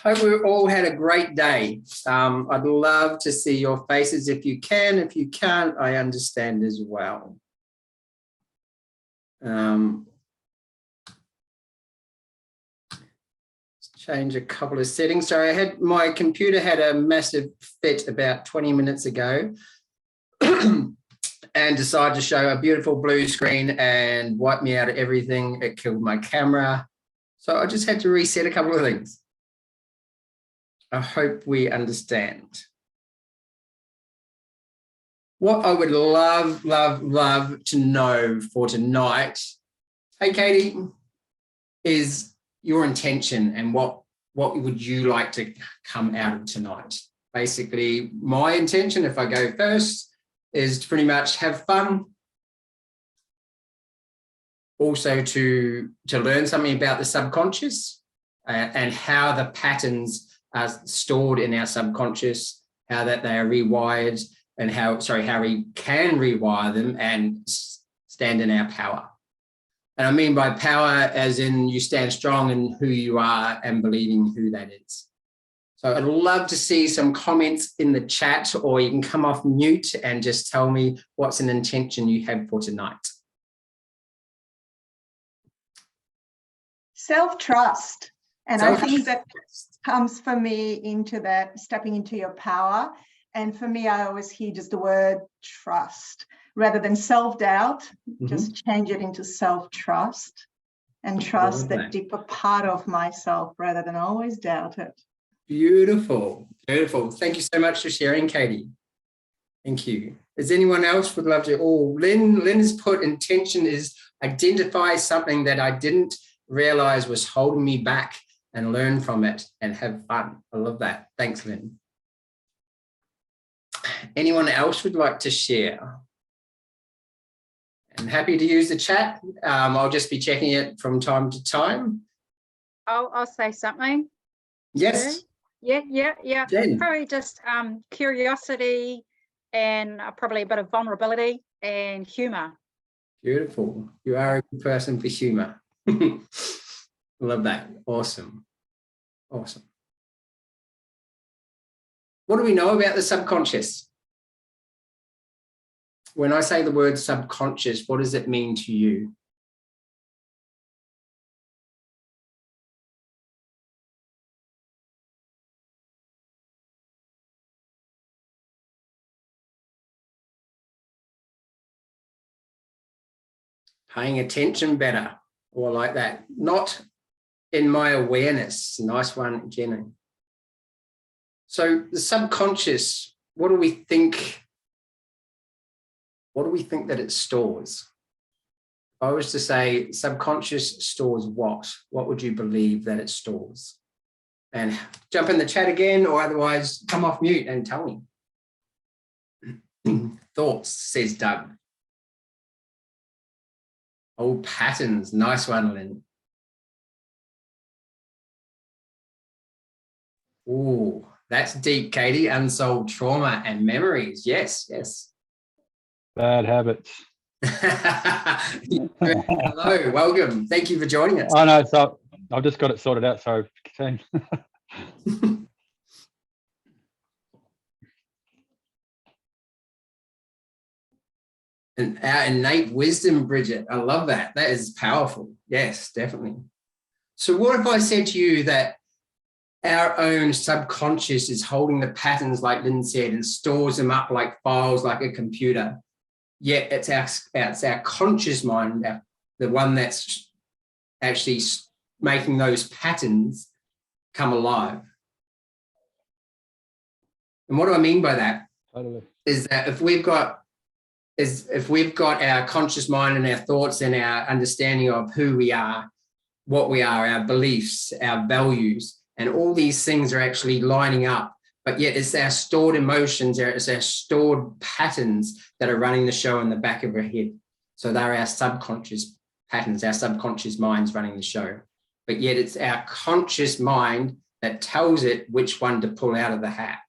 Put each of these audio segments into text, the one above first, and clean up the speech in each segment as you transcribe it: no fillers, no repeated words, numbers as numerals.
Hope we all had a great day. I'd love to see your faces if you can. If you can't, I understand as well. Change a couple of settings. Sorry, my computer had a massive fit about 20 minutes ago and decided to show a beautiful blue screen and wipe me out of everything. It killed my camera. So I just had to reset a couple of things. I hope we understand. What I would love to know for tonight, hey Katie, is your intention and what would you like to come out of tonight? Basically, my intention, if I go first, is to pretty much have fun. Also to learn something about the subconscious and how the patterns are stored in our subconscious, how that they are rewired and how we can rewire them and stand in our power. And I mean by power as in you stand strong in who you are and believing who that is. So I'd love to see some comments in the chat, or you can come off mute and just tell me what's an intention you have for tonight. Self-trust. And I think that comes for me into that, stepping into your power. And for me, I always hear just the word trust. Rather than self-doubt, just change it into self-trust and trust that deeper part of myself rather than always doubt it. Beautiful, beautiful. Thank you so much for sharing, Katie. Thank you. Is anyone else would love to? Oh, Lynn has put intention is identify something that I didn't realize was holding me back and learn from it and have fun. I love that. Thanks, Lynn. Anyone else would like to share? I'm happy to use the chat. I'll just be checking it from time to time. I'll say something. Yes. Yeah. Jen. Probably just curiosity and probably a bit of vulnerability and humour. Beautiful. You are a good person for humour. Love that. Awesome. Awesome. What do we know about the subconscious? When I say the word subconscious, what does it mean to you? Paying attention better, or like that. Not in my awareness. Nice one, Jenny. So the subconscious, what do we think? What do we think that it stores? If I was to say subconscious stores what would you believe that it stores? And jump in the chat again, or otherwise come off mute and tell me. Thoughts, says Doug. Oh, patterns. Nice one, Lynn. Oh, that's deep, Katie. Unsolved trauma and memories. Yes. Bad habits. Hello, welcome. Thank you for joining us. I know, so I've just got it sorted out, so team. And our innate wisdom, Bridget. I love that. That is powerful. Yes, definitely. So what if I said to you that our own subconscious is holding the patterns, like Lynn said, and stores them up like files, like a computer? Yet it's our conscious mind, the one that's actually making those patterns come alive. And what do I mean by that? Totally. Is that if we've got our conscious mind and our thoughts and our understanding of who we are, what we are, our beliefs, our values, and all these things are actually lining up, but yet it's our stored emotions, it's our stored patterns that are running the show in the back of our head. So they're our subconscious patterns, our subconscious minds running the show. But yet it's our conscious mind that tells it which one to pull out of the hat.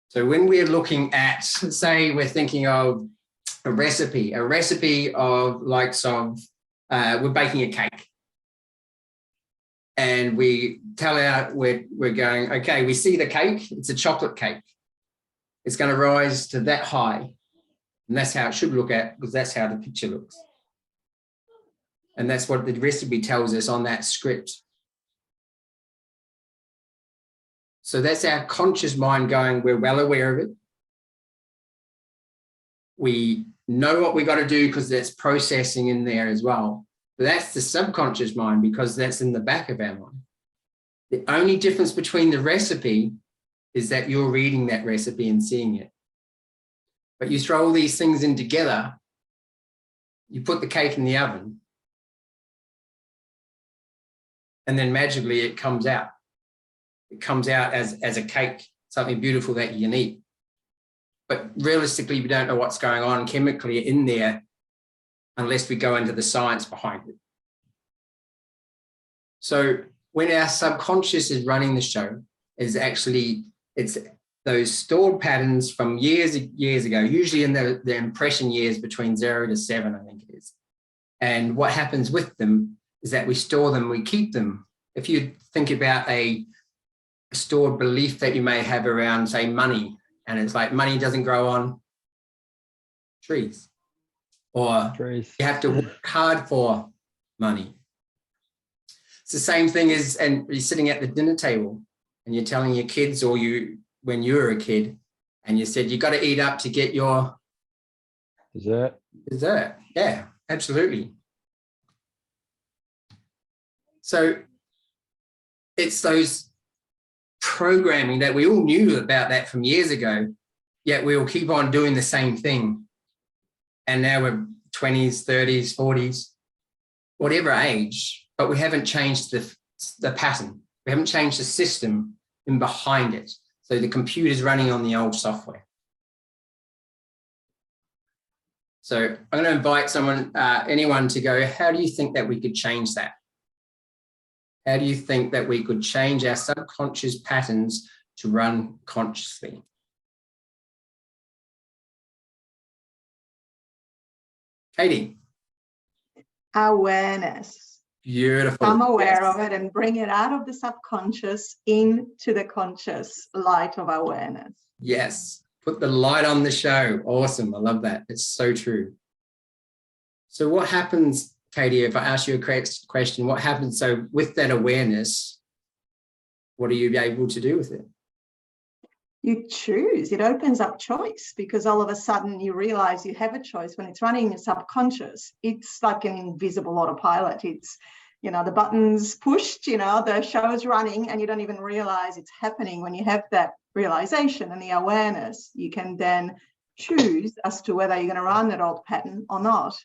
So when we're looking at, say, we're thinking of a recipe of likes of, we're baking a cake. and we tell we're going, okay, we see the cake, it's a chocolate cake. It's going to rise to that high. And that's how it should look at, because that's how the picture looks. And that's what the recipe tells us on that script. So that's our conscious mind going, we're well aware of it. We know what we got to do because that's processing in there as well. But that's the subconscious mind, because that's in the back of our mind. The only difference between the recipe is that you're reading that recipe and seeing it. But you throw all these things in together, you put the cake in the oven, and then magically it comes out. It comes out as a cake, something beautiful that you can eat. But realistically, we don't know what's going on chemically in there unless we go into the science behind it. So when our subconscious is running the show, it's those stored patterns from years ago, usually in the impression years between 0 to 7, I think it is. And what happens with them is that we store them, we keep them. If you think about a stored belief that you may have around, say, money, and it's like money doesn't grow on trees, or you have to work hard for money. It's the same thing as, and you're sitting at the dinner table and you're telling your kids, or when you were a kid, and you said, you got to eat up to get your dessert. Yeah, absolutely. So it's those programming that we all knew about that from years ago, yet we will keep on doing the same thing. And now we're 20s, 30s, 40s, whatever age, but we haven't changed the pattern. We haven't changed the system in behind it. So the computer's running on the old software. So I'm going to invite anyone to go, how do you think that we could change that? How do you think that we could change our subconscious patterns to run consciously? Katie. Awareness. Beautiful. I'm aware of it and bring it out of the subconscious into the conscious light of awareness. Yes. Put the light on the show. Awesome. I love that. It's so true. So what happens, Katie, if I ask you a question, what happens? So with that awareness, what are you able to do with it? You choose. It opens up choice, because all of a sudden you realize you have a choice. When it's running in your subconscious, it's like an invisible autopilot. It's, the button's pushed, the show is running and you don't even realize it's happening. When you have that realization and the awareness, you can then choose as to whether you're going to run that old pattern or not.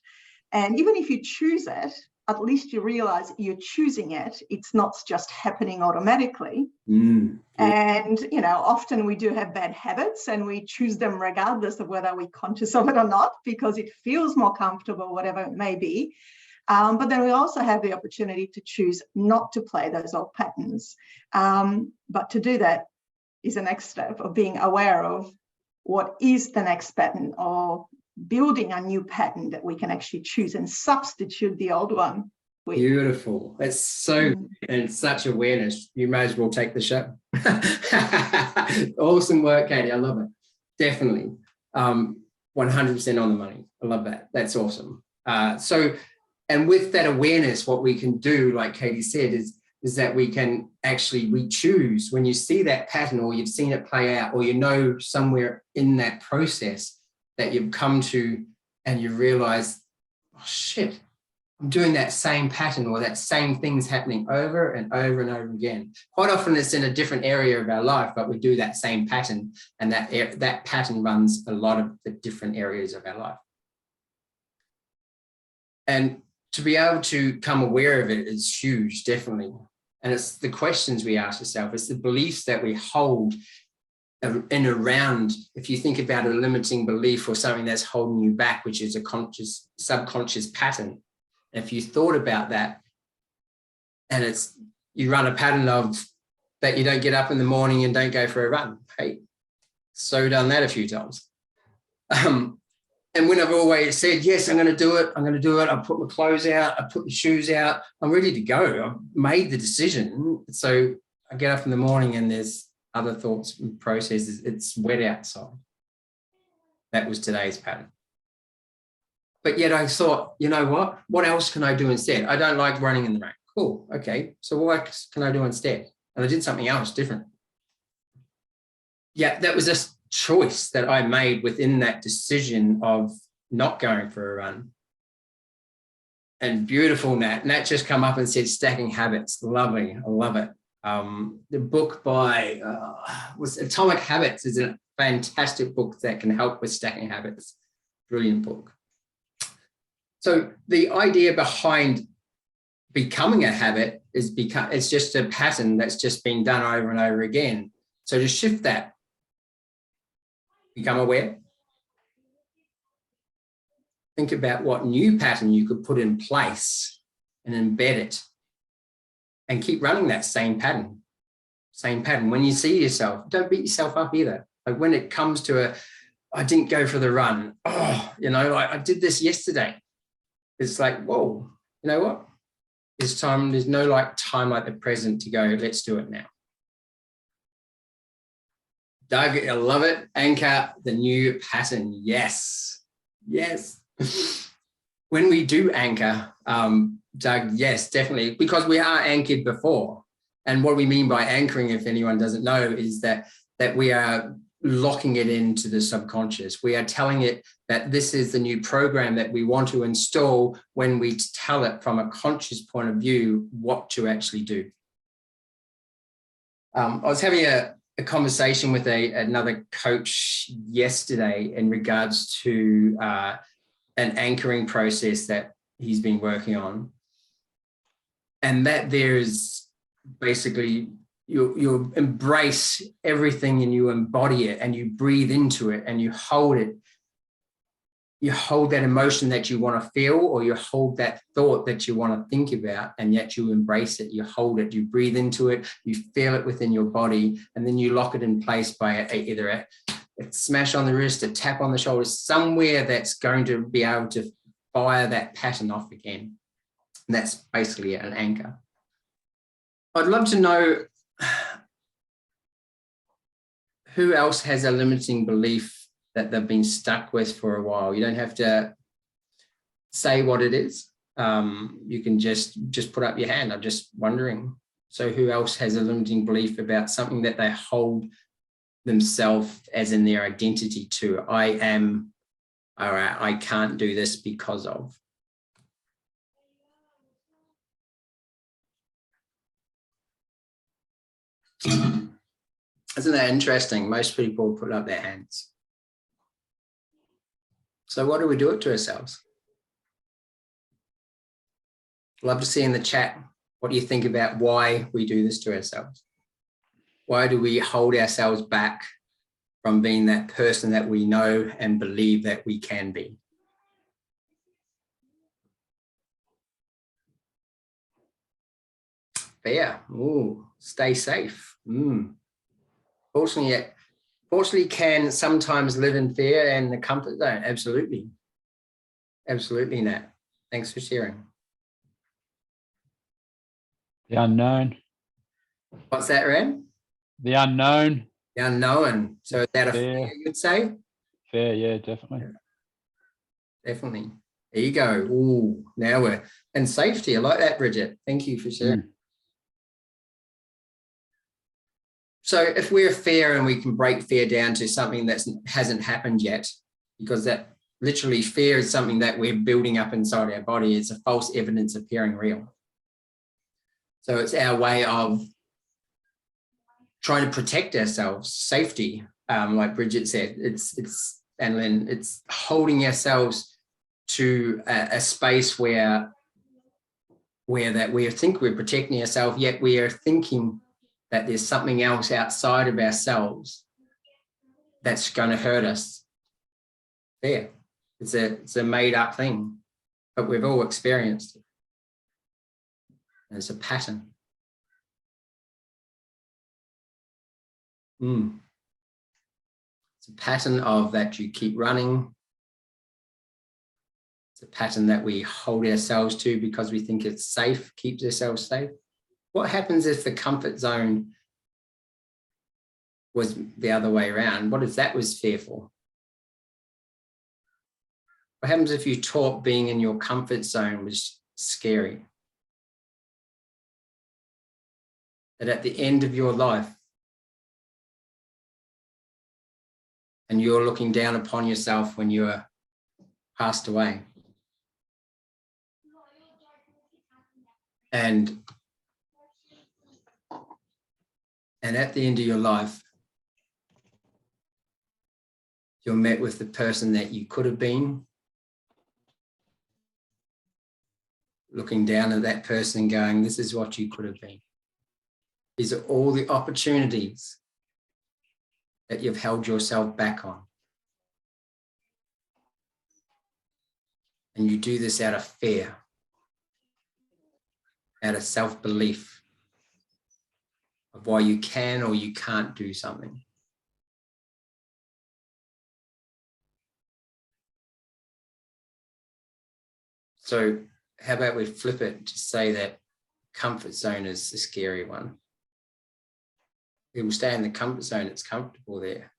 And even if you choose it, at least you realize you're choosing it. It's not just happening automatically. And, often we do have bad habits and we choose them regardless of whether we're conscious of it or not, because it feels more comfortable, whatever it may be. But then we also have the opportunity to choose not to play those old patterns. But to do that is the next step of being aware of what is the next pattern, or building a new pattern that we can actually choose and substitute the old one with. Beautiful. That's so, and such awareness. You may as well take the show. Awesome work, Katie. I love it. Definitely. 100% on the money. I love that. That's awesome. And with that awareness, what we can do, like Katie said, is that we choose when you see that pattern, or you've seen it play out, or somewhere in that process that you've come to and you realize, oh shit, I'm doing that same pattern, or that same thing's happening over and over and over again. Quite often it's in a different area of our life, but we do that same pattern, and that pattern runs a lot of the different areas of our life. And to be able to become aware of it is huge, definitely. And it's the questions we ask ourselves, it's the beliefs that we hold in around. If you think about a limiting belief or something that's holding you back, which is a subconscious pattern. If you thought about that, and you run a pattern of that you don't get up in the morning and don't go for a run. Hey, so done that a few times. And when I've always said, yes, I'm going to do it, I put my clothes out, I put the shoes out, I'm ready to go. I've made the decision. So I get up in the morning and there's other thoughts and processes. It's wet outside. That was today's pattern. But yet I thought, you know what else can I do instead? I don't like running in the rain. Cool. Okay. So what can I do instead? And I did something else different. Yeah, that was a choice that I made within that decision of not going for a run. And beautiful, Nat just come up and said Stacking Habits. Lovely. I love it. The book by was Atomic Habits is a fantastic book that can help with stacking habits. Brilliant book. So the idea behind becoming a habit is it's just a pattern that's just been done over and over again. So to shift that, become aware. Think about what new pattern you could put in place and embed it and keep running that same pattern. Same pattern. When you see yourself, don't beat yourself up either. Like when it comes to I didn't go for the run. Oh, like I did this yesterday. It's like, whoa, you know what? There's no time like the present to go, let's do it now. Doug, I love it. Anchor the new pattern. Yes. Yes. When we do anchor, Doug, yes, definitely, because we are anchored before. And what we mean by anchoring, if anyone doesn't know, is that we are locking it into the subconscious. We are telling it that this is the new program that we want to install when we tell it from a conscious point of view what to actually do. I was having a conversation with another coach yesterday in regards to an anchoring process that he's been working on. And that there's basically you embrace everything and you embody it and you breathe into it and you hold it. You hold that emotion that you want to feel, or you hold that thought that you want to think about, and yet you embrace it, you hold it, you breathe into it, you feel it within your body, and then you lock it in place by either a smash on the wrist, a tap on the shoulder, somewhere that's going to be able to fire that pattern off again. And that's basically an anchor. I'd love to know who else has a limiting belief that they've been stuck with for a while. You don't have to say what it is. You can just put up your hand. I'm just wondering. So who else has a limiting belief about something that they hold themselves as in their identity to? I am, or I can't do this because of. Isn't that interesting? Most people put up their hands. So why do we do it to ourselves? Love to see in the chat what do you think about why we do this to ourselves. Why do we hold ourselves back from being that person that we know and believe that we can be? Fear. Ooh, stay safe. Fortunately, can sometimes live in fear and the comfort zone. Absolutely. Absolutely, Nat. Thanks for sharing. The unknown. What's that, Ram? The unknown. The unknown. So is that a fear, you'd say? Fear, yeah, definitely. Definitely. There you go. Ooh, now we're in safety. I like that, Bridget. Thank you for sharing. So if we're fear and we can break fear down to something that hasn't happened yet, because that literally fear is something that we're building up inside our body. It's a false evidence appearing real. So it's our way of trying to protect ourselves, safety, like Bridget said. It's holding ourselves to a space where that we think we're protecting ourselves, yet we are thinking that there's something else outside of ourselves that's going to hurt us. There, it's a made up thing, but we've all experienced it. And it's a pattern. It's a pattern of that you keep running It's a pattern that we hold ourselves to because we think it's safe, keeps ourselves safe. What happens if the comfort zone was the other way around? What if that was fearful? What happens if you taught being in your comfort zone was scary? That at the end of your life, and you're looking down upon yourself when you are passed away. And at the end of your life, you're met with the person that you could have been, looking down at that person going, this is what you could have been. These are all the opportunities that you've held yourself back on. And you do this out of fear, out of self-belief of why you can or you can't do something. So how about we flip it to say that comfort zone is the scary one. People stay in the comfort zone, it's comfortable there.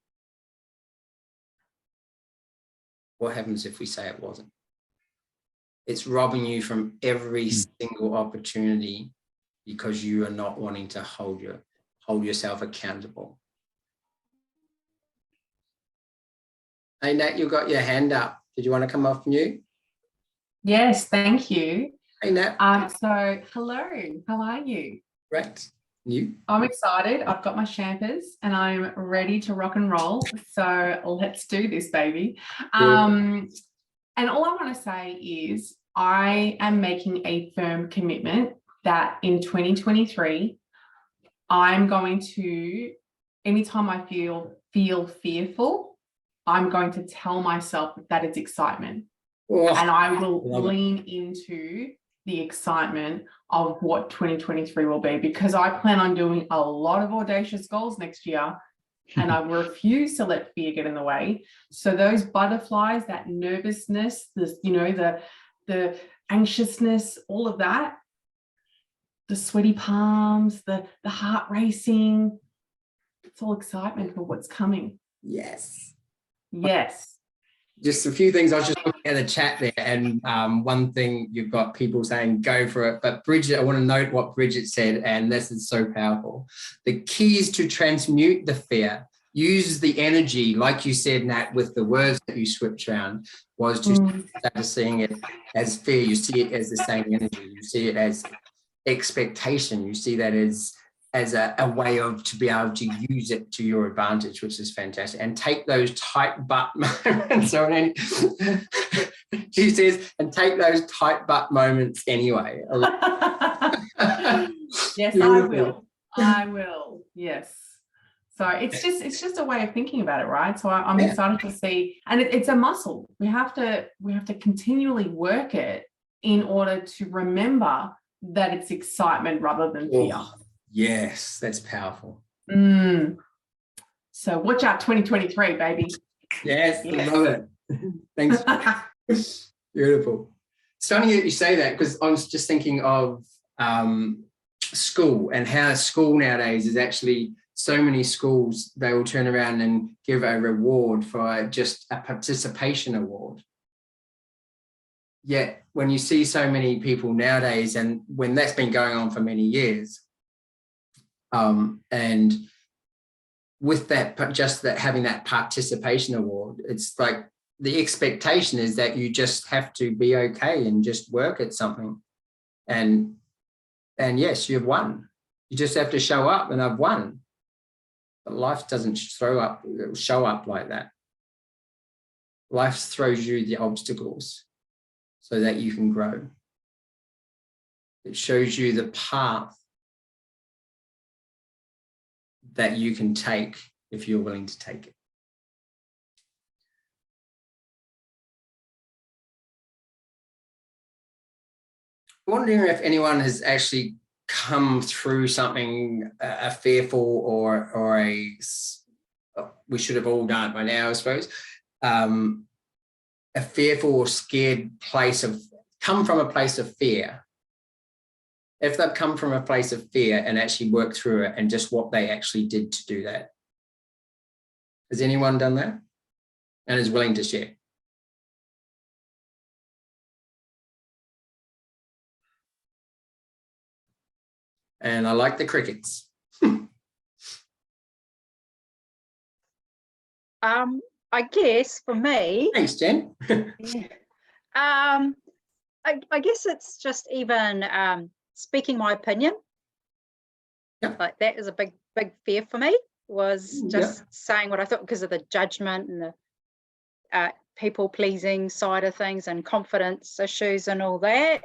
What happens if we say it wasn't? It's robbing you from every single opportunity because you are not wanting to hold yourself accountable. Hey, Nat, you got your hand up. Did you want to come off mute? Yes, thank you. Hey, Nat. So hello, how are you? Great. You? I'm excited. I've got my champers and I'm ready to rock and roll. So let's do this, baby. And all I want to say is I am making a firm commitment that in 2023, I'm going to, anytime I feel fearful, I'm going to tell myself that it's excitement. Oh, and I will lean into the excitement of what 2023 will be, because I plan on doing a lot of audacious goals next year and I refuse to let fear get in the way. So those butterflies, that nervousness, the anxiousness, all of that, the sweaty palms, the heart racing, it's all excitement for what's coming. Yes. Yes. Just a few things. I was just looking at the chat there, and one thing, you've got people saying go for it, but Bridget, I want to note what Bridget said, and this is so powerful. The key is to transmute the fear. Use the energy, like you said, Nat, with the words that you switched around, was to start seeing it as fear. You see it as the same energy. You see it as expectation. You see that as a way of to be able to use it to your advantage, which is fantastic. And take those tight butt moments. She says, and take those tight butt moments anyway. Yes, I will. I will. Yes. So it's just a way of thinking about it, right? So I'm excited to see, and it's a muscle. We have to continually work it in order to remember that it's excitement rather than fear. Yes, that's powerful. So watch out 2023, baby. Yes, I love it. Thanks. Beautiful. It's funny that you say that, because I was just thinking of school, and how school nowadays is actually so many schools, they will turn around and give a reward for just a participation award. Yet when you see so many people nowadays, and when that's been going on for many years, and with that, just that having that participation award, it's like the expectation is that you just have to be okay and just work at something. And yes, you've won. You just have to show up, and I've won. But life doesn't show up like that. Life throws you the obstacles so that you can grow. It shows you the path that you can take if you're willing to take it. I'm wondering if anyone has actually come through something, a fearful or a, we should have all done it by now, I suppose, a fearful or scared place of, come from a place of fear, if they've come from a place of fear and actually worked through it and just what they actually did to do that. Has anyone done that and is willing to share? And I like the crickets. I guess for me, Thanks, Jen. I guess it's just even speaking my opinion. Yep. Like that is a big fear for me, was just Yep. saying what I thought because of the judgment and the people pleasing side of things and confidence issues and all that.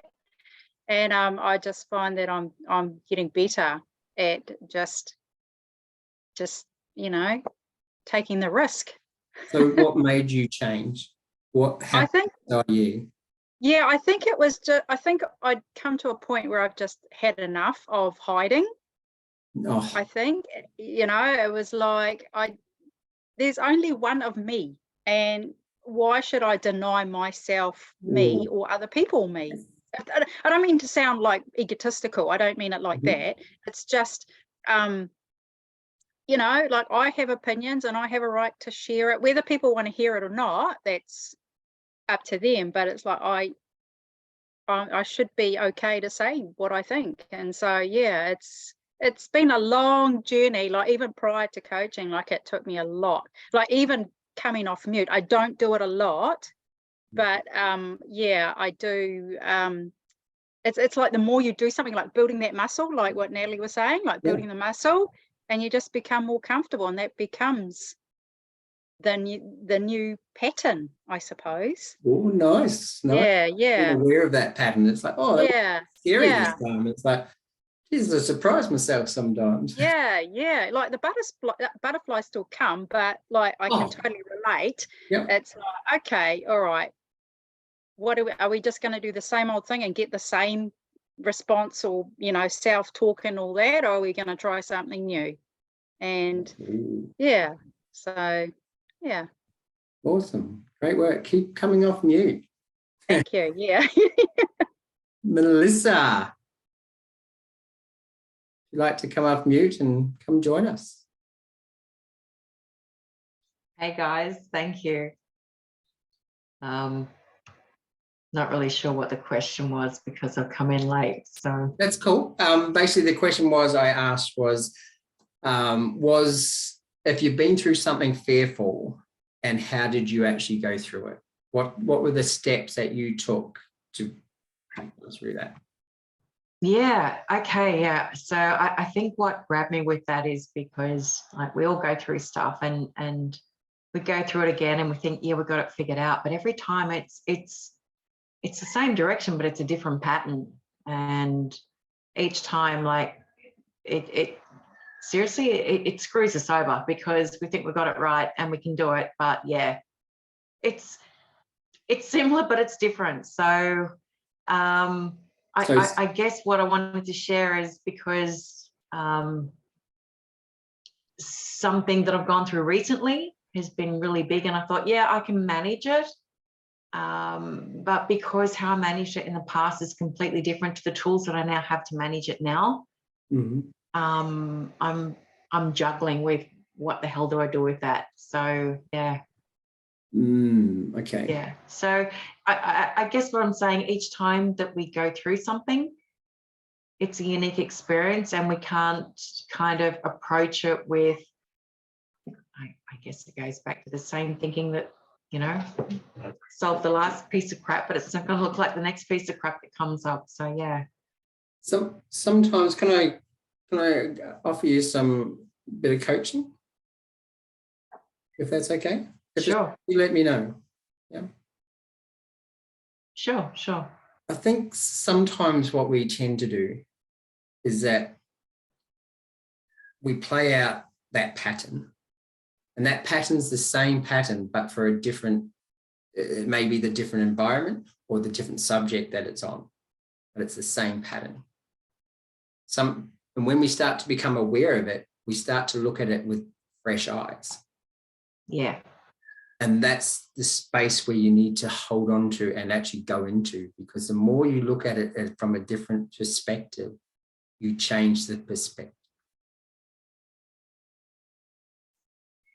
And I just find that I'm getting better at just you know, taking the risk. So what made you change? What I happened think, to you? yeah, I think it was just, I think I'd come to a point where I've just had enough of hiding. Oh, I think, you know, it was like, there's only one of me, and why should I deny myself me or other people me? I don't mean to sound like egotistical. I don't mean it like that. It's just, you know, like I have opinions and I have a right to share it. Whether people want to hear it or not, that's up to them. But it's like I should be okay to say what I think. And so, yeah, it's been a long journey. Like even prior to coaching, like it took me a lot. Like even coming off mute, I don't do it a lot, but yeah, I do. It's like the more you do something, like building that muscle, like what Natalie was saying, like building the muscle, and you just become more comfortable, and that becomes the new pattern, I suppose. oh, nice. Yeah, Being yeah, aware of that pattern. It's like, oh, that yeah, was scary yeah, this time. It's like, Jesus, I surprise myself sometimes. yeah, yeah. Like the butterflies still come, but like I can totally relate. Yep. It's like, okay, all right. What are we just going to do the same old thing and get the same response, or you know, self-talk and all that, or are we going to try something new? And yeah, so yeah, Awesome. Great work. Keep coming off mute. thank you. Yeah. Melissa, would you like to come off mute and come join us? Hey guys, thank you. Not really sure what the question was because I've come in late. So That's cool. Basically, the question I asked was if you've been through something fearful, and how did you actually go through it? What were the steps that you took to go through that? yeah, okay, yeah. So I think what grabbed me with that is because like we all go through stuff and we go through it again and we think, yeah, we've got it figured out. But every time it's the same direction, but it's a different pattern. And each time, like it seriously, it screws us over because we think we got it right and we can do it. But yeah, it's similar, but it's different. So I guess what I wanted to share is because something that I've gone through recently has been really big, and I thought, yeah, I can manage it. But because how I managed it in the past is completely different to the tools that I now have to manage it now. I'm juggling with what the hell do I do with that? So yeah. Okay. Yeah. So I guess what I'm saying, each time that we go through something, it's a unique experience, and we can't kind of approach it with, I guess it goes back to the same thinking that, you know, solve the last piece of crap, but it's not going to look like the next piece of crap that comes up. So yeah. So sometimes can I offer you some bit of coaching, if that's okay? Sure. You let me know. Yeah. Sure. I think sometimes what we tend to do is that we play out that pattern, and that pattern's the same pattern, but for a different, it may be the different environment or the different subject that it's on, but it's the same pattern. And when we start to become aware of it, we start to look at it with fresh eyes. Yeah. And that's the space where you need to hold on to and actually go into, because the more you look at it from a different perspective, you change the perspective.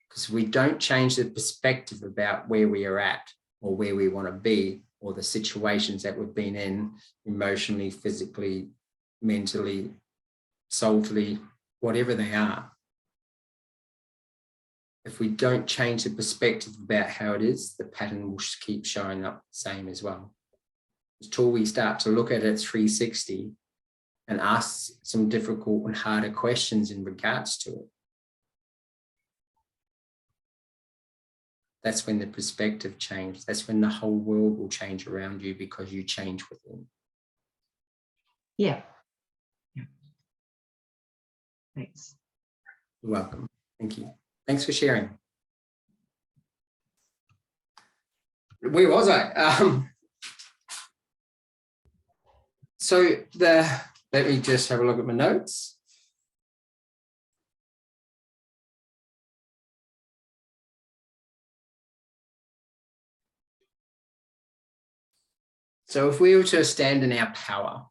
Because we don't change the perspective about where we are at or where we want to be, or the situations that we've been in emotionally, physically, mentally, soulfully, whatever they are. If we don't change the perspective about how it is, the pattern will keep showing up the same as well. Until we start to look at it 360 and ask some difficult and harder questions in regards to it. That's when the perspective changes. That's when the whole world will change around you, because you change within. Yeah. Thanks. You're welcome. Thank you. Thanks for sharing. Where was I? Let me just have a look at my notes. So if we were to stand in our power,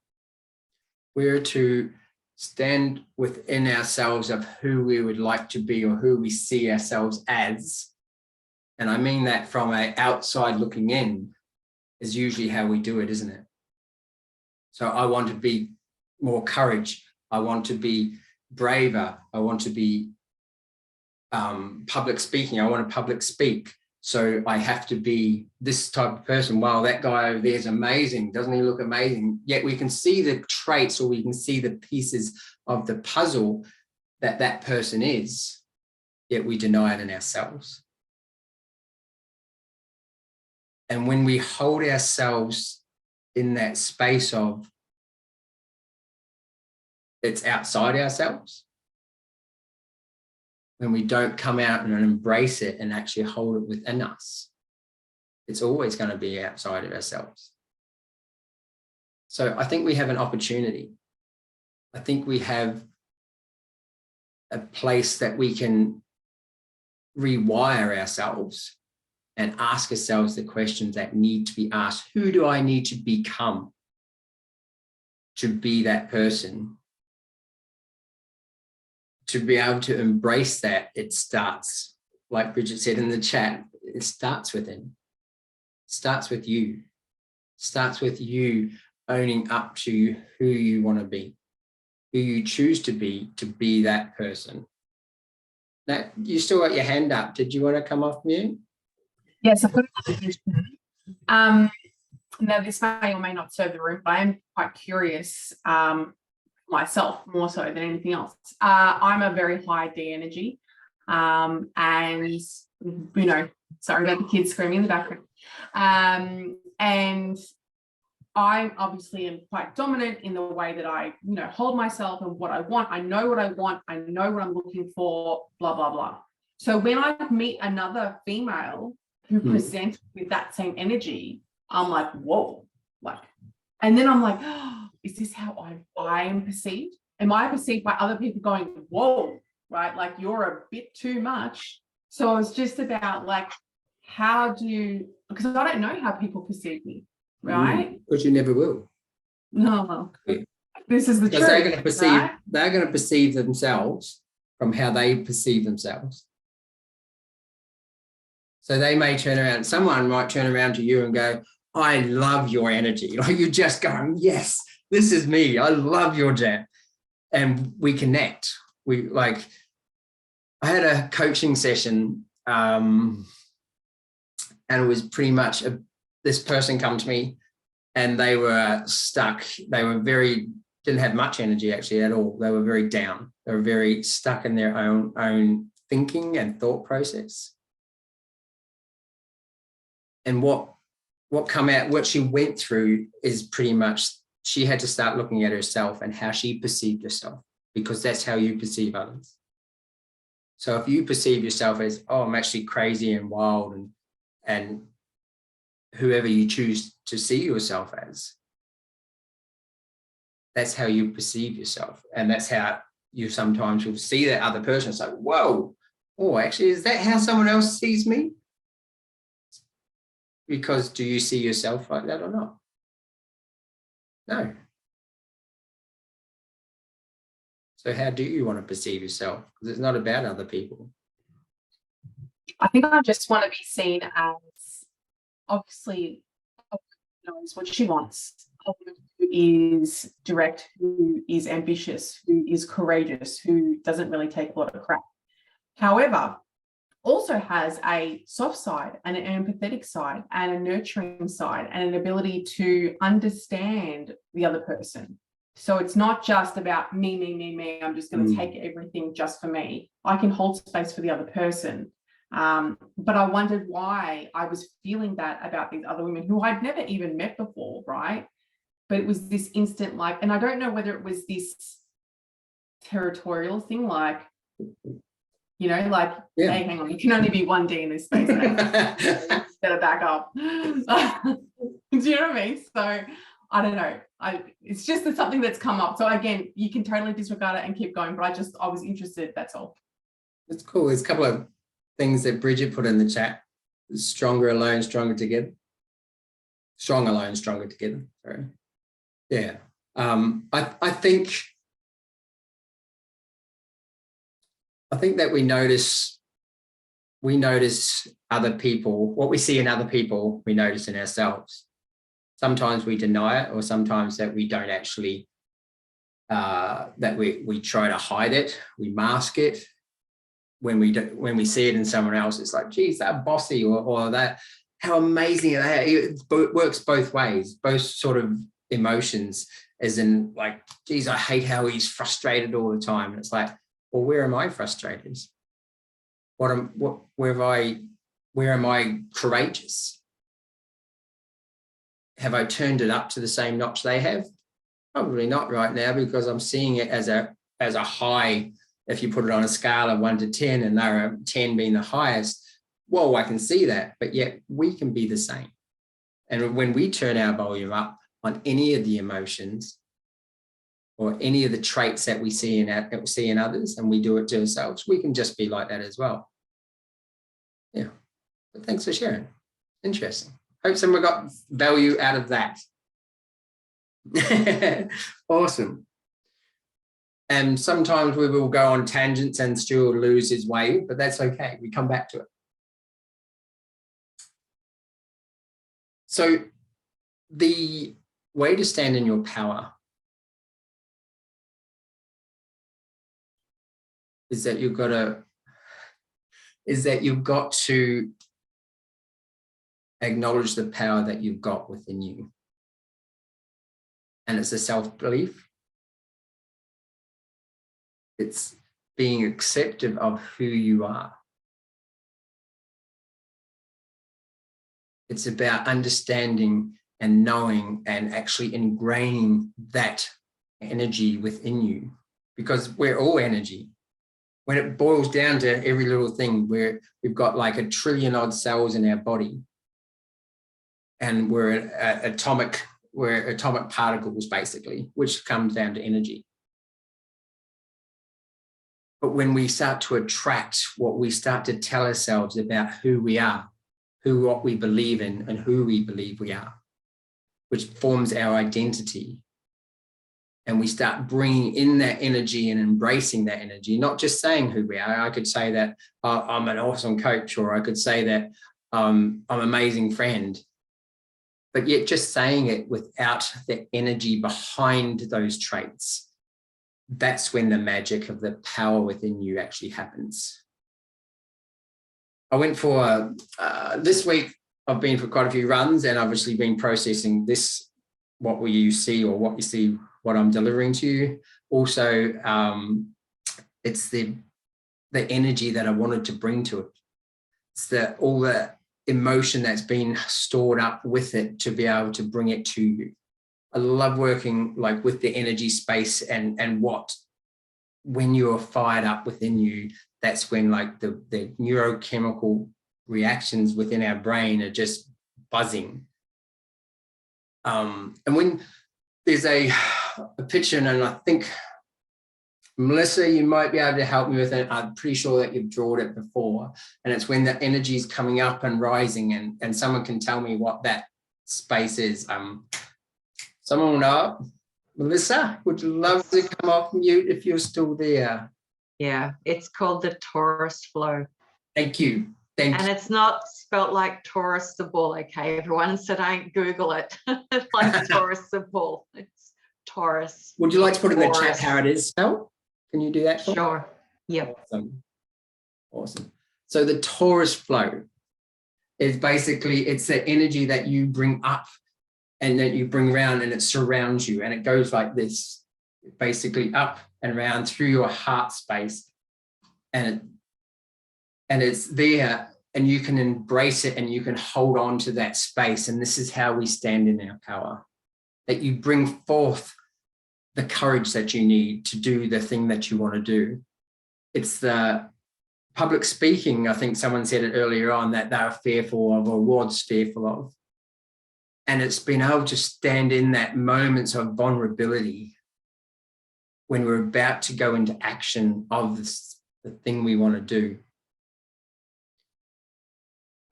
we were to stand within ourselves of who we would like to be or who we see ourselves as. And I mean that from an outside looking in is usually how we do it, isn't it? So I want to be more courage. I want to be braver. I want to be public speaking. I want to public speak. So I have to be this type of person. Wow, that guy over there is amazing. Doesn't he look amazing? Yet we can see the traits, or we can see the pieces of the puzzle that that person is, yet we deny it in ourselves. And when we hold ourselves in that space of it's outside ourselves, when we don't come out and embrace it and actually hold it within us, it's always going to be outside of ourselves. So I think we have an opportunity. I think we have a place that we can rewire ourselves and ask ourselves the questions that need to be asked. Who do I need to become to be that person? To be able to embrace that, it starts, like Bridget said in the chat, it starts within. It starts with you. It starts with you owning up to who you want to be, who you choose to be that person. Now, you still got your hand up. Did you want to come off mute? Yes, I've got a question. Now, this may or may not serve the room, but I am quite curious myself, more so than anything else. I'm a very high D energy, and you know, sorry about the kids screaming in the background. And I obviously am quite dominant in the way that I, you know, hold myself and what I want. I know what I want. I know what I'm looking for, blah, blah, blah. So when I meet another female who presents with that same energy, I'm like, whoa, like, and then I'm like, oh, is this how I am perceived? Am I perceived by other people going, whoa, right? Like, you're a bit too much. So it's just about like, how do you, because I don't know how people perceive me, right? Because you never will. No, well, this is the truth. Because they're going to perceive, right? they're going to perceive themselves from how they perceive themselves. So they may turn around, someone might turn around to you and go, I love your energy. Like, you're just going, yes, this is me. I love your jam. And we connect. We like, I had a coaching session and it was pretty much this person come to me and they were stuck. They were didn't have much energy actually at all. They were very down. They were very stuck in their own thinking and thought process. And what she went through is pretty much she had to start looking at herself and how she perceived herself, because that's how you perceive others. So if you perceive yourself as, oh, I'm actually crazy and wild and whoever you choose to see yourself as, that's how you perceive yourself. And that's how you sometimes will see that other person. It's like, whoa, oh, actually, is that how someone else sees me? Because do you see yourself like that or not? No. So how do you want to perceive yourself? Because it's not about other people. I think I just want to be seen as, obviously, a woman who knows what she wants, a woman who is direct, who is ambitious, who is courageous, who doesn't really take a lot of crap. However, also has a soft side and an empathetic side and a nurturing side and an ability to understand the other person. So it's not just about me, me, me, me. I'm just going to take everything just for me. I can hold space for the other person. But I wondered why I was feeling that about these other women who I'd never even met before, right? But it was this instant, like, and I don't know whether it was this territorial thing, like, you know, like, Yeah. hey, hang on, you can only be 1D in this space. Better back up. Do you know what I mean? So I don't know. It's just something that's come up. So again, you can totally disregard it and keep going. But I was interested. That's all. That's cool. There's a couple of things that Bridget put in the chat. Stronger alone, stronger together. Strong alone, stronger together. Sorry. Yeah. I think that we notice other people, what we see in other people, we notice in ourselves. Sometimes we deny it, or sometimes that we don't actually, that we try to hide it, we mask it. When we see it in someone else, it's like, geez, that bossy, or that, how amazing are they? It works both ways, both sort of emotions, as in like, geez, I hate how he's frustrated all the time. And it's like, well, where am I frustrated? Where am I courageous? Have I turned it up to the same notch they have? Probably not right now, because I'm seeing it as a high. If you put it on a scale of 1 to 10, and they're a 10 being the highest, well, I can see that, but yet we can be the same. And when we turn our volume up on any of the emotions or any of the traits that we see in others, and we do it to ourselves, we can just be like that as well. Yeah, but thanks for sharing. Interesting. Hope someone got value out of that. Awesome. And sometimes we will go on tangents and Stu will lose his way, but that's okay. We come back to it. So the way to stand in your power is that you've got to acknowledge the power that you've got within you. And it's a self-belief. It's being accepting of who you are. It's about understanding and knowing and actually ingraining that energy within you, because we're all energy. When it boils down to every little thing, we've got like 1 trillion odd cells in our body, and we're atomic particles basically, which comes down to energy. But when we start to attract what we start to tell ourselves about who we are, what we believe in, and who we believe we are, which forms our identity, and we start bringing in that energy and embracing that energy, not just saying who we are. I could say that I'm an awesome coach, or I could say that I'm an amazing friend, but yet just saying it without the energy behind those traits, that's when the magic of the power within you actually happens. I went for, this week, I've been for quite a few runs, and obviously been processing this, what you see, or what you see, what I'm delivering to you. Also, it's the energy that I wanted to bring to it. It's all the emotion that's been stored up with it to be able to bring it to you. I love working like with the energy space, and what, when you're fired up within you, that's when like the neurochemical reactions within our brain are just buzzing. And when there's a picture, and I think Melissa, you might be able to help me with it. I'm pretty sure that you've drawn it before. And it's when the energy is coming up and rising, and someone can tell me what that space is. Someone will know. Melissa, would you love to come off mute if you're still there? Yeah, it's called the torus flow. Thank you. Thank And you. it's not spelt like Taurus the bull, okay, everyone? So don't Google it like Taurus the bull. It's Taurus. Would you like to put in the chat Taurus. how it is spelled? Can you do that for me? Sure. Yep. Awesome. Awesome. So the torus flow is basically, it's the energy that you bring up and that you bring around, and it surrounds you, and it goes like this, basically up and around through your heart space, and it's there, and you can embrace it and you can hold on to that space. And this is how we stand in our power, that you bring forth the courage that you need to do the thing that you want to do. It's the public speaking, I think someone said it earlier on, that they're fearful of, or was fearful of. And it's been able to stand in that moments of vulnerability when we're about to go into action of the thing we want to do.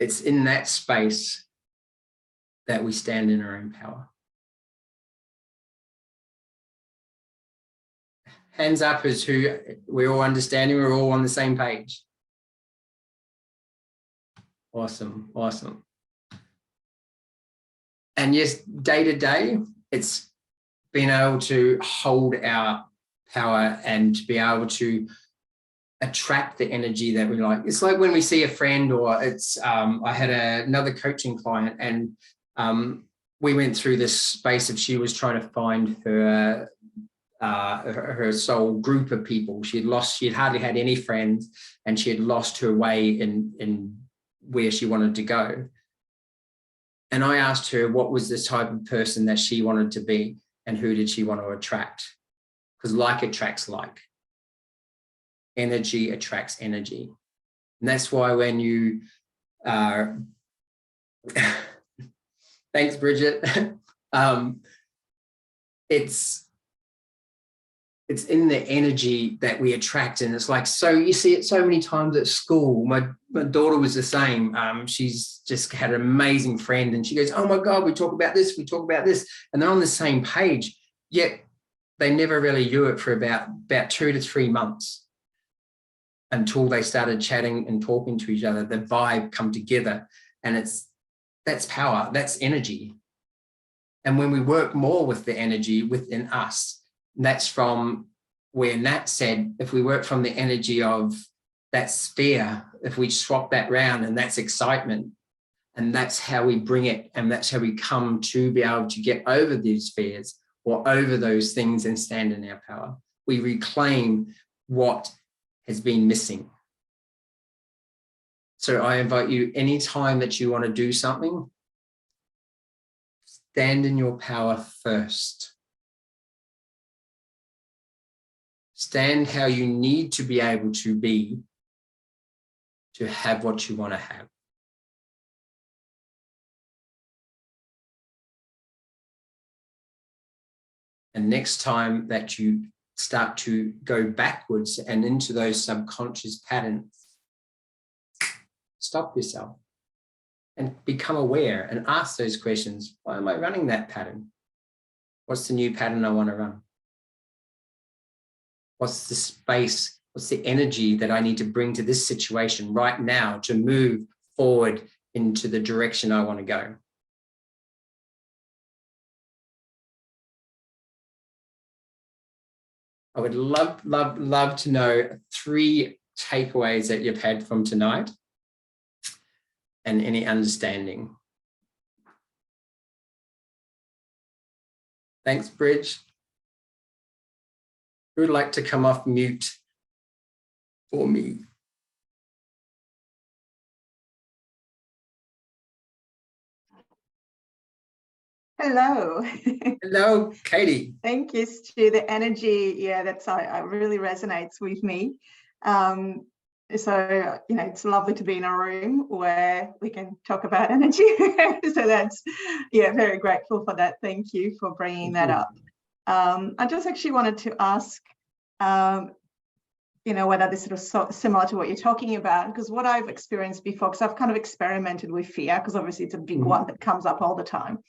It's in that space that we stand in our own power. Hands up as who we're all understanding, we're all on the same page. Awesome, awesome. And yes, day to day, it's being able to hold our power and to be able to attract the energy that we like. It's like when we see a friend, or it's, I had another coaching client, and we went through this space of, she was trying to find her soul group of people. She'd hardly had any friends, and she had lost her way in where she wanted to go. And I asked her what was the type of person that she wanted to be, and who did she want to attract? Because like attracts like. Energy attracts energy. And that's why when you thanks, Bridget. It's in the energy that we attract. And it's like, so you see it so many times at school. My daughter was the same. She's just had an amazing friend, and she goes, oh my God, we talk about this, and they're on the same page, yet they never really knew it for about 2 to 3 months until they started chatting and talking to each other. The vibe come together, and that's power, that's energy. And when we work more with the energy within us, that's from where Nat said, if we work from the energy of that sphere, if we swap that round, and that's excitement, and that's how we bring it, and that's how we come to be able to get over these fears or over those things and stand in our power. We reclaim what has been missing. So I invite you, anytime that you want to do something, stand in your power first. Stand how you need to be able to be to have what you want to have. And next time that you start to go backwards and into those subconscious patterns, stop yourself and become aware and ask those questions. Why am I running that pattern? What's the new pattern I want to run? What's the space? What's the energy that I need to bring to this situation right now to move forward into the direction I want to go? I would love to know 3 takeaways that you've had from tonight and any understanding. Thanks, Bridge. Who would like to come off mute for me? Hello. Hello, Katie. Thank you, Stu. The energy, yeah, that's really resonates with me. So, you know, it's lovely to be in a room where we can talk about energy. So that's, yeah, very grateful for that. Thank you for bringing that up. I just actually wanted to ask you know, whether this is sort of similar to what you're talking about, because what I've experienced before, because I've kind of experimented with fear, because obviously it's a big one that comes up all the time.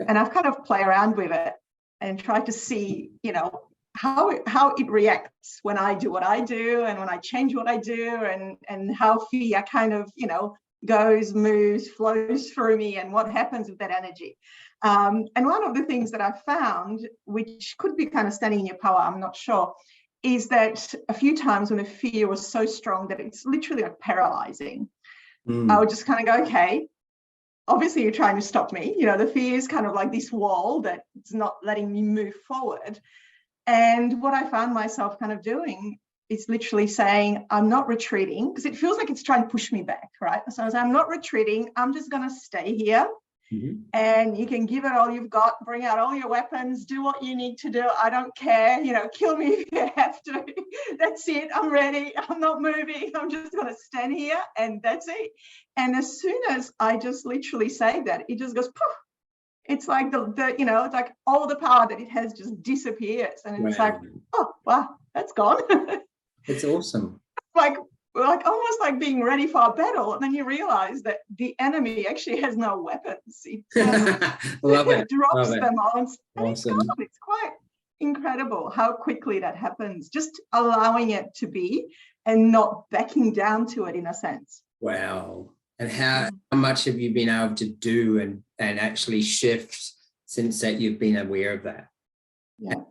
And I've kind of play around with it and try to see, you know, how it reacts when I do what I do and when I change what I do, and how fear kind of, you know, goes, moves, flows through me, and what happens with that energy. And one of the things that I've found, which could be kind of standing in your power, I'm not sure, is that a few times when a fear was so strong that it's literally like paralyzing, I would just kind of go, okay, obviously you're trying to stop me. You know, the fear is kind of like this wall that's not letting me move forward. And what I found myself kind of doing is literally saying, I'm not retreating, because it feels like it's trying to push me back, right? So I was, I'm not retreating, I'm just going to stay here. And you can give it all you've got, bring out all your weapons, do what you need to do. I don't care, you know, kill me if you have to. That's it. I'm ready. I'm not moving. I'm just going to stand here, and that's it. And as soon as I just literally say that, it just goes poof. It's like the you know, it's like all the power that it has just disappears, and it's like, oh wow, that's gone. It's awesome. like almost like being ready for a battle, and then you realize that the enemy actually has no weapons. It Love it. drops Love it. them on, and Awesome. it's quite incredible how quickly that happens. Just allowing it to be and not backing down to it, in a sense. Wow. And how much have you been able to do and actually shift since that you've been aware of that? Yeah.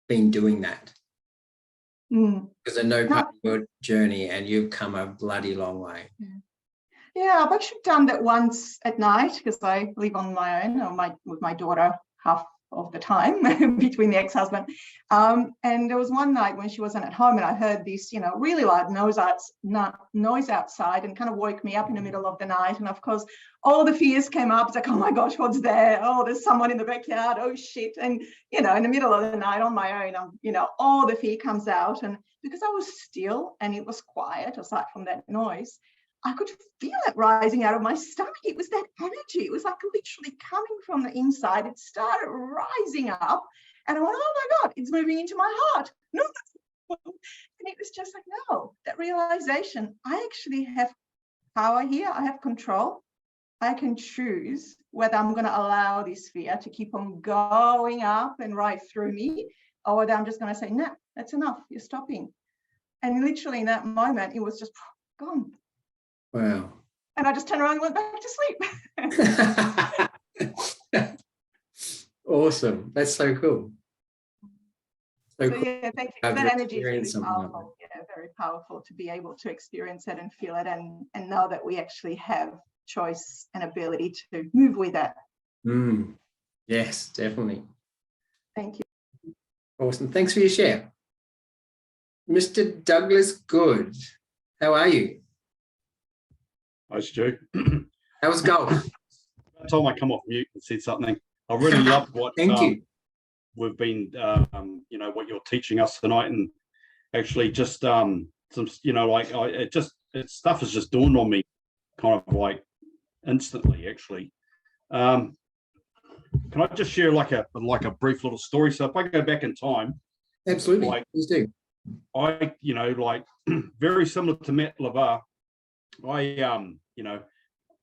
Been doing that? Because I know part of No. your journey, and you've come a bloody long way. Yeah, I've actually done that once at night, because I live on my own, or with my daughter half of the time between the ex-husband. And there was one night when she wasn't at home, and I heard this, you know, really loud noise outside, and kind of woke me up in the middle of the night. And of course, all the fears came up. It's like, oh my gosh, what's there? Oh, there's someone in the backyard. Oh shit. And, you know, in the middle of the night on my own, you know, all the fear comes out. And because I was still and it was quiet, aside from that noise, I could feel it rising out of my stomach. It was that energy. It was like literally coming from the inside. It started rising up, and I went, oh my God, it's moving into my heart. No. And it was just like, no, that realization, I actually have power here. I have control. I can choose whether I'm going to allow this fear to keep on going up and right through me, or whether I'm just going to say, no, that's enough. You're stopping. And literally in that moment, it was just gone. Wow. And I just turned around and went back to sleep. Awesome. That's so cool. So cool. Yeah, thank you. That energy is really powerful. Yeah, very powerful to be able to experience it and feel it, and know that we actually have choice and ability to move with that. Yes, definitely. Thank you. Awesome. Thanks for your share. Mr. Douglas Good, how are you? Hi, Stu. How was golf? By the time I come off mute and said something, I really loved what Thank you. We've been, you know, what you're teaching us tonight, and actually just some, you know, like stuff has just dawned on me, kind of like instantly. Actually, can I just share like a brief little story? So if I go back in time, Absolutely, like, please do. I, you know, like very similar to Matt LeVar. I, you know,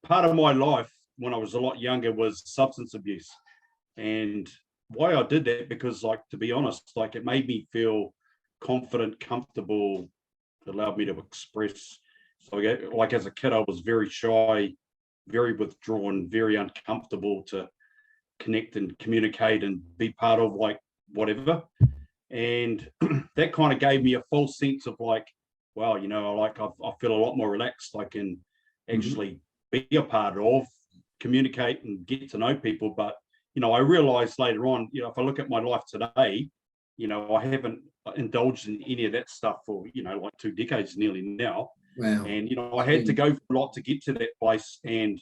part of my life when I was a lot younger was substance abuse. And why I did that, because, like, to be honest, like, it made me feel confident, comfortable, allowed me to express. So, like, as a kid, I was very shy, very withdrawn, very uncomfortable to connect and communicate and be part of, like, whatever. And that kind of gave me a false sense of, like, wow, you know, I feel a lot more relaxed. I can actually be a part of, communicate and get to know people. But, you know, I realized later on, you know, if I look at my life today, you know, I haven't indulged in any of that stuff for, you know, like 2 decades nearly now. Wow. And, you know, I had to go for a lot to get to that place. And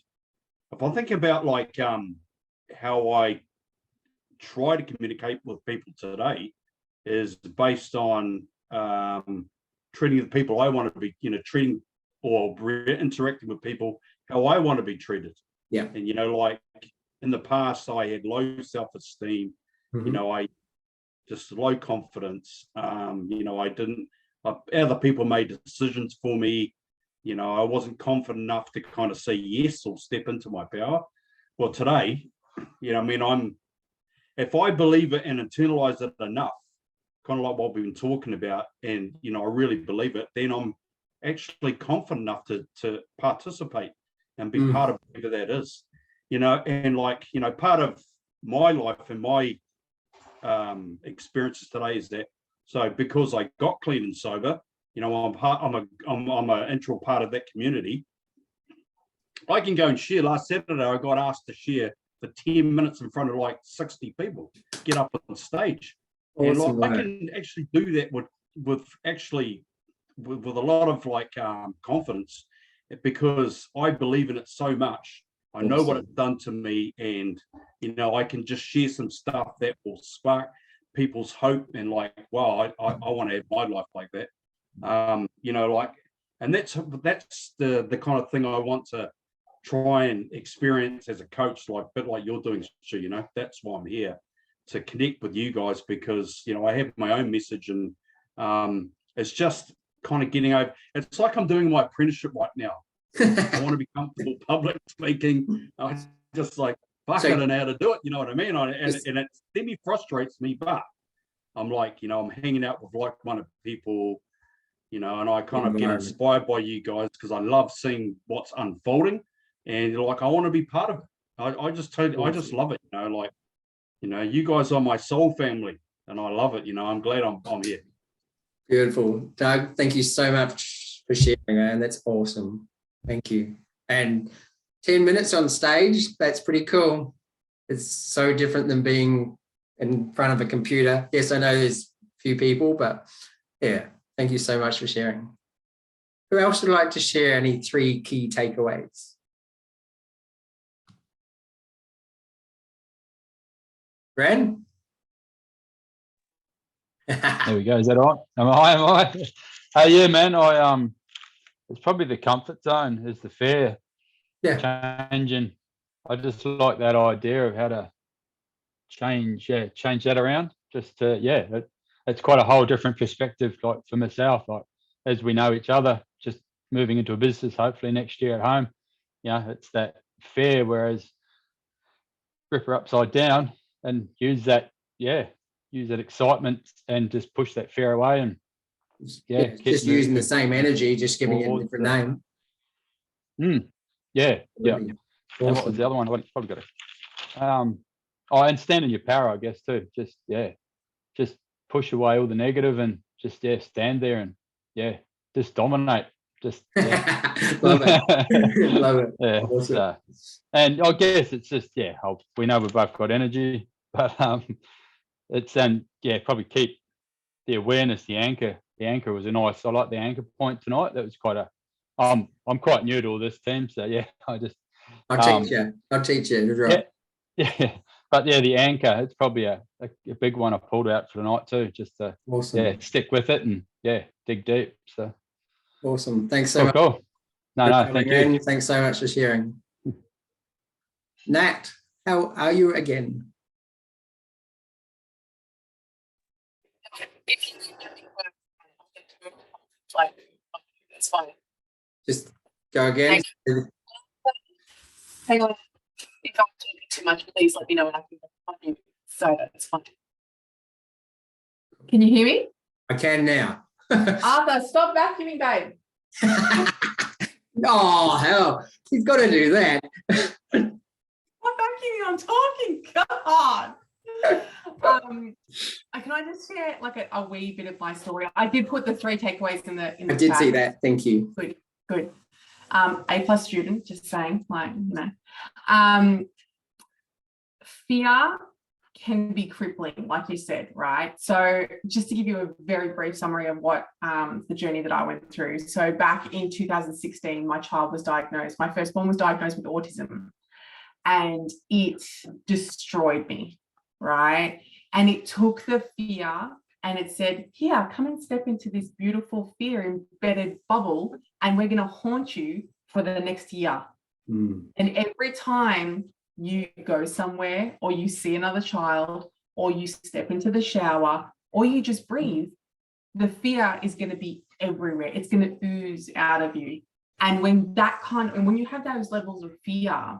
if I think about, like, how I try to communicate with people today is based on treating the people I want to be, you know, treating or interacting with people how I want to be treated. Yeah. And, you know, like in the past, I had low self-esteem. You know, I just low confidence. I didn't, other people made decisions for me. I wasn't confident enough to kind of say yes or step into my power. Well, today, if I believe it and internalize it enough, kind of like what we've been talking about, and, I really believe it, then I'm actually confident enough to participate and be part of whatever that is, and part of my life and my experiences today is that, so because I got clean and sober, I'm an integral part of that community. I can go and share. Last Saturday, I got asked to share for 10 minutes in front of like 60 people, get up on stage. Awesome, and I can actually do that with a lot of confidence, because I believe in it so much. I know what it's done to me, and I can just share some stuff that will spark people's hope, and wow, I want to have my life like that. And that's the kind of thing I want to try and experience as a coach, a bit like you're doing, Stu. That's why I'm here, to connect with you guys, because I have my own message, and it's just kind of getting over. It's like I'm doing my apprenticeship right now. I want to be comfortable public speaking. I just fuck it and how to do it. You know what I mean? And it semi frustrates me, but I'm I'm hanging out with like-minded people, and I kind of get inspired by you guys, because I love seeing what's unfolding, and I want to be part of it. I just love it. You guys are my soul family, and I love it. I'm glad I'm here. Beautiful. Doug, thank you so much for sharing, man. That's awesome. Thank you. And 10 minutes on stage, that's pretty cool. It's so different than being in front of a computer. Yes, I know there's a few people, but yeah, thank you so much for sharing. Who else would like to share any 3 key takeaways? Bren? There we go. Is that all right? Am I? Yeah, man. It's probably the comfort zone is the fear. Yeah. Changing. I just like that idea of how to change that around. Just to, it's quite a whole different perspective. Like for myself, as we know each other, just moving into a business, hopefully next year at home. It's that fear. Whereas grip her upside down and use that excitement and just push that fear away, and just using the same energy, just giving it a different name. Yeah. Awesome. And what was the other one? I've probably got it. And stand in your power, I guess, too. Just push away all the negative, and just stand there and just dominate. Just Love it. Love it. Yeah. Awesome. And I guess it's just we know we've both got energy, but it's probably keep the awareness, the anchor. The anchor was I like the anchor point tonight. That was quite I'm quite new to all this, team, so I'll teach you. Right. Yeah. But the anchor, it's probably a big one I pulled out for tonight too, just to stick with it and dig deep. So awesome. Thanks so much. Cool. No, thank you. Thanks so much for sharing. Nat, how are you again? It's fine. Just go again. Hang on. If I'm talking too much, please let me know and I can find you. So that's fine. Can you hear me? I can now. Arthur, stop vacuuming, babe. Oh, hell. He's got to do that. I'm vacuuming, I'm talking. God. Can I just share a wee bit of my story? I did put the 3 takeaways in the I did see that. Thank you. Good. A+ student, just saying, fear can be crippling, like you said, right? So just to give you a very brief summary of what the journey that I went through. So back in 2016, my firstborn was diagnosed with autism, and it destroyed me, right? And it took the fear and it said, here, come and step into this beautiful fear-embedded bubble, and we're going to haunt you for the next year. And every time you go somewhere or you see another child or you step into the shower, or you just breathe, the fear is going to be everywhere. It's going to ooze out of you. And when you have those levels of fear,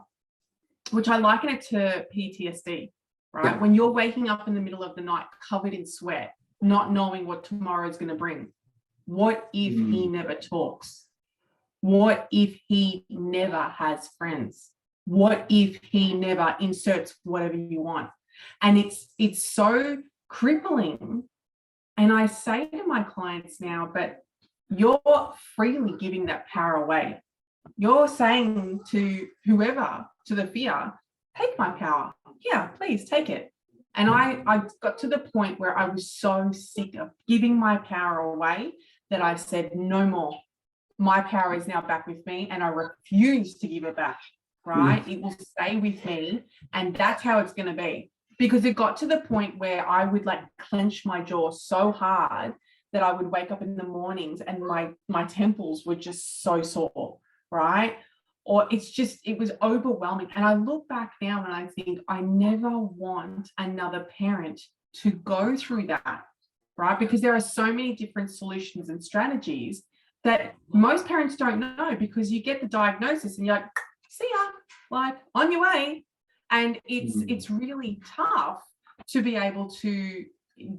which I liken it to PTSD, right? Yeah. When you're waking up in the middle of the night covered in sweat, not knowing what tomorrow is going to bring. What if he never talks? What if he never has friends? What if he never inserts whatever you want? And it's so crippling. And I say to my clients now, but you're freely giving that power away. You're saying to whoever, to the fear, take my power. Yeah, please take it. And I got to the point where I was so sick of giving my power away that I said, no more. My power is now back with me, and I refuse to give it back, right? It will stay with me, and that's how it's going to be. Because it got to the point where I would like clench my jaw so hard that I would wake up in the mornings and my temples were just so sore, right? Or it was overwhelming. And I look back now and I think I never want another parent to go through that, right? Because there are so many different solutions and strategies that most parents don't know, because you get the diagnosis and you're like, see ya, like on your way. And it's really tough to be able to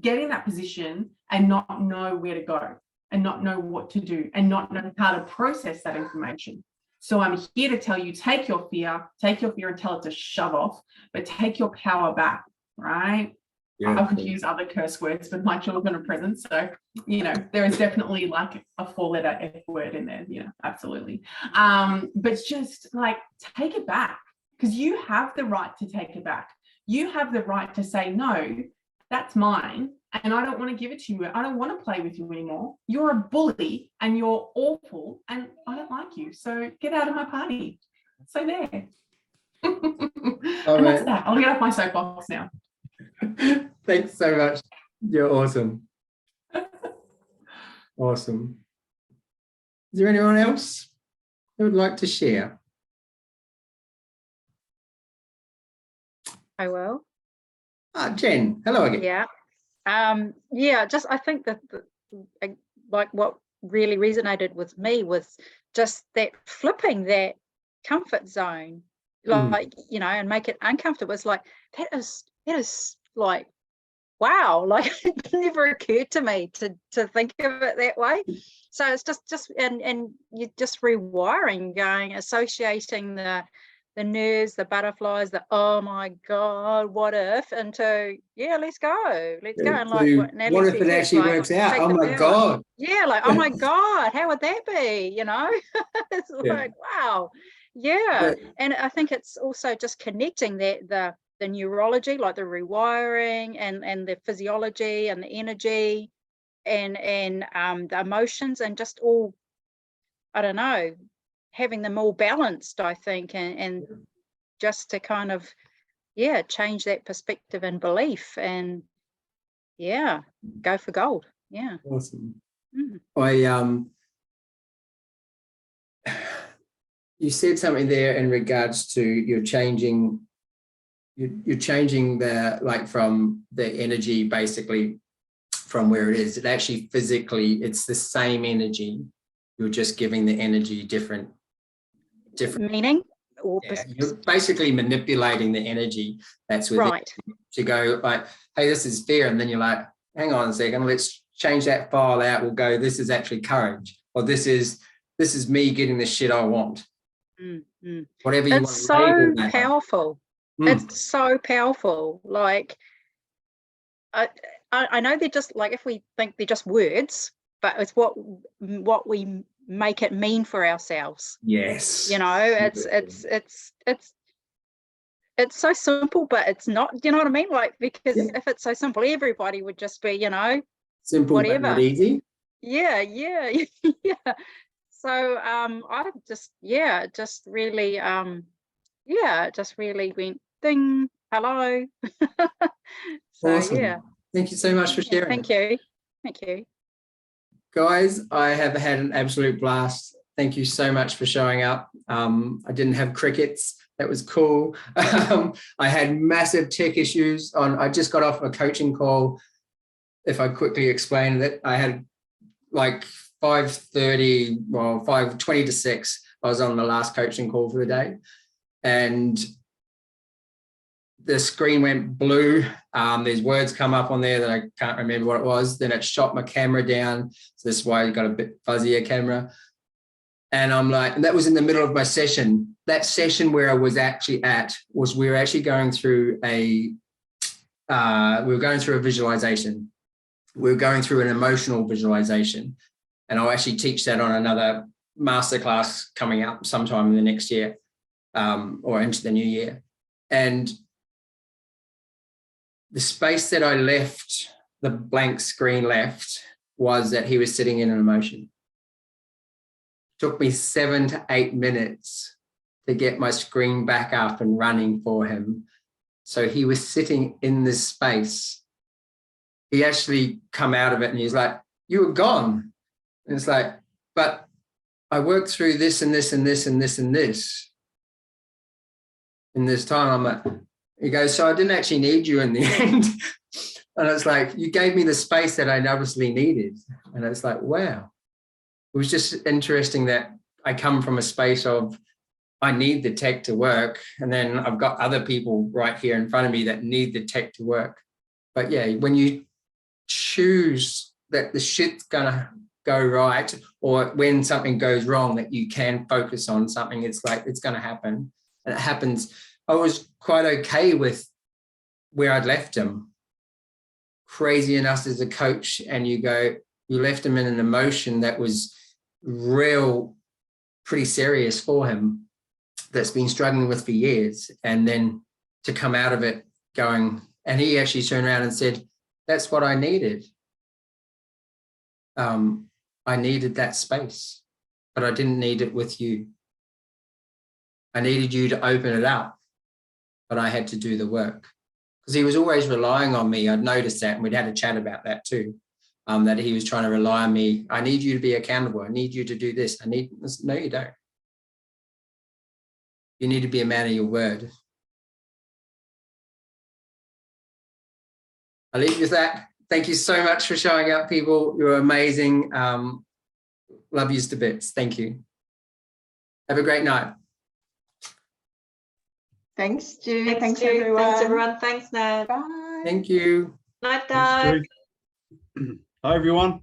get in that position and not know where to go and not know what to do and not know how to process that information. So I'm here to tell you, take your fear and tell it to shove off, but take your power back, right? Yeah. I would use other curse words, but my children are present. So, there is definitely like a 4-letter F word in there. Absolutely. But just like take it back, because you have the right to take it back. You have the right to say, no, that's mine, and I don't want to give it to you. I don't want to play with you anymore. You're a bully and you're awful and I don't like you. So get out of my party. So there. And that's that. I'll get off my soapbox now. Thanks so much. You're awesome. Awesome. Is there anyone else who would like to share? I will. Jen, hello again. Yeah. I think that like what really resonated with me was just that flipping that comfort zone, like, and make it uncomfortable. It's like, that is like, wow, like it never occurred to me to think of it that way. So it's just and you're just rewiring, associating the nerves, the butterflies, the oh my God, what if, into let's go. And like what Natalie what if said, it actually works out? Oh my God. Yeah, like oh my God, how would that be? It's like wow. Yeah. And I think it's also just connecting that the neurology, like the rewiring and the physiology and the energy and the emotions, and just all, I don't know, having them all balanced, I think, and just to kind of change that perspective and belief, and go for gold. Awesome. Mm. You said something there in regards to you're changing the, like, from the energy, basically from where it is. It actually physically, it's the same energy. You're just giving the energy different meaning, or you're basically manipulating the energy that's within, right, to go like, hey, this is fear, and then you're like, hang on a second, let's change that file out. We'll go, this is actually courage, or this is me getting the shit I want. Whatever you want. It's so powerful. It's so powerful. Like I know they're just, like, if we think they're just words, but it's what we make it mean for ourselves. Yes. It's so simple, but it's not, you know what I mean? Like, because if it's so simple, everybody would just be, simple, whatever. but not easy. Yeah. So I just really went ding, hello. So awesome. Thank you so much for sharing. Thank you. Guys, I have had an absolute blast. Thank you so much for showing up. I didn't have crickets. That was cool. I had massive tech issues I just got off a coaching call. If I quickly explain that, I had like 5:20 to 6. I was on the last coaching call for the day, and the screen went blue. There's words come up on there that I can't remember what it was. Then it shot my camera down. So this is why I got a bit fuzzier camera. And I'm like, and that was in the middle of my session. That session where I was actually at was we were actually going through a visualization. We were going through an emotional visualization. And I'll actually teach that on another masterclass coming up sometime in the next year, or into the new year. And the space that I left, the blank screen left, was that he was sitting in an emotion. Took me 7 to 8 minutes to get my screen back up and running for him. So he was sitting in this space. He actually come out of it and he's like, "You were gone." And it's like, "But I worked through this and this and this and this and this in this time." I'm like, he goes, "So I didn't actually need you in the end." And it's like, "You gave me the space that I obviously needed." And it's like, wow. It was just interesting that I come from a space of, I need the tech to work. And then I've got other people right here in front of me that need the tech to work. But yeah, when you choose that the shit's gonna go right, or when something goes wrong, that you can focus on something, it's like, it's gonna happen. And it happens. I was quite okay with where I'd left him. Crazy enough as a coach, and you left him in an emotion that was real, pretty serious for him, that's been struggling with for years. And then to come out of it going, and he actually turned around and said, "That's what I needed. I needed that space, but I didn't need it with you. I needed you to open it up, but I had to do the work." Because he was always relying on me. I'd noticed that, and we'd had a chat about that too, that he was trying to rely on me. "I need you to be accountable. I need you to do this. I need this." No, you don't. You need to be a man of your word. I'll leave you with that. Thank you so much for showing up, people. You're amazing. Love yous to bits. Thank you. Have a great night. Thanks, Stu. Thanks, Stu. everyone. Thanks, everyone. Thanks, Nat. Bye. Thank you. Night, Thanks, Doug. Stu. Hi, everyone.